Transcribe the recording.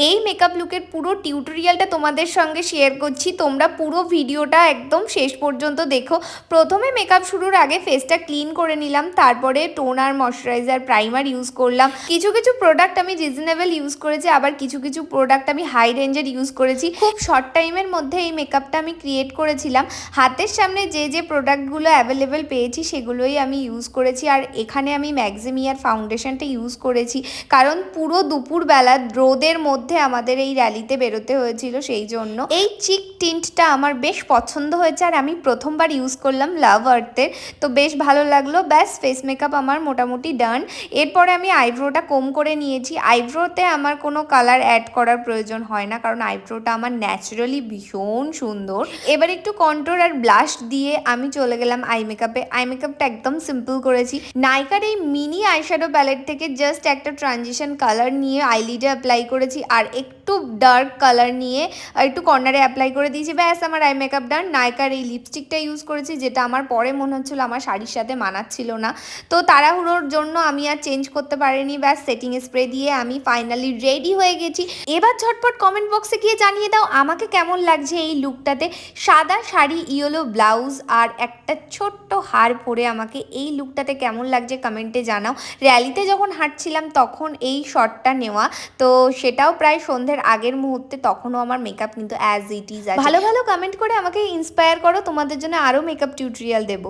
এই মেকআপ লুকের পুরো টিউটোরিয়ালটা তোমাদের সঙ্গে শেয়ার করছি, তোমরা পুরো ভিডিওটা একদম শেষ পর্যন্ত দেখো। প্রথমে মেকআপ শুরুর আগে ফেসটা ক্লিন করে নিলাম, তারপরে টোনার, ময়শ্চারাইজার, প্রাইমার ইউজ করলাম। কিছু কিছু প্রোডাক্ট আমি রিজনেবল ইউজ করেছি, আবার কিছু কিছু প্রোডাক্ট আমি হাই রেঞ্জের ইউজ করেছি। খুব শর্ট টাইমের মধ্যে এই মেকআপটা আমি ক্রিয়েট করেছিলাম। হাতের সামনে যে যে প্রোডাক্টগুলো অ্যাভেলেবেল পেয়েছি সেগুলোই আমি ইউজ করেছি। আর এখানে আমি ম্যাক্সিমিয়ার ফাউন্ডেশনটা ইউজ করেছি, কারণ পুরো দুপুরবেলা রোদের মধ্যে আমাদের এই র্যালিতে বেরোতে হয়েছিল, সেই জন্য। এই চিক টিন্টটা আমার বেশ পছন্দ হয়েছে, আর আমি প্রথমবার ইউজ করলাম লাভ আর্থের, তো বেশ ভালো লাগলো। ব্যাস, ফেস মেকআপ আমার মোটামুটি ডান। এরপরে আমি আইব্রোটা কম করে নিয়েছি। আইব্রোতে আমার কোনো কালার অ্যাড করার প্রয়োজন হয় না, কারণ আইব্রোটা আমার ন্যাচারালি ভীষণ সুন্দর। এবার একটু কন্ট্রোল আর ব্লাশ দিয়ে আমি চলে গেলাম আই মেকআপে। আই মেকআপটা একদম সিম্পল করেছি। নাইকার এই মিনি আইশ্যাডো প্যালেট থেকে জাস্ট একটা ট্রানজিশন কালার নিয়ে আইলিডে অ্যাপ্লাই করেছি, আর একটু ডার্ক কালার নিয়ে একটু কর্নারে অ্যাপ্লাই করে দিয়েছি। ব্যাস, আমার আই মেকআপ ডান। নাইকার এই লিপস্টিকটা ইউজ করেছি, যেটা আমার পরে মনে হচ্ছিল আমার শাড়ির সাথে মানাচ্ছিল না, তো তাড়াহুড়োর জন্য আমি আর চেঞ্জ করতে পারিনি। ব্যাস, সেটিং স্প্রে দিয়ে আমি ফাইনালি রেডি হয়ে গেছি। এবার ঝটপট কমেন্ট বক্সে গিয়ে জানিয়ে দাও আমাকে কেমন লাগছে এই লুকটাতে। সাদা শাড়ি, ইয়েলো ব্লাউজ আর একটা ছোট্ট হার পরে আমাকে এই লুকটাতে কেমন লাগছে কমেন্টে জানাও। র্যালিতে যখন হাঁটছিলাম তখন এই শটটা নেওয়া, তো সেটাও প্রায় সন্ধ্যের আগের মুহূর্তে, তখনও আমার মেকআপ কিন্তু অ্যাজ ইট ইজ আছে। ভালো ভালো কমেন্ট করে আমাকে ইন্সপায়ার করো, তোমাদের জন্য আরও মেকআপ টিউটোরিয়াল দেবো।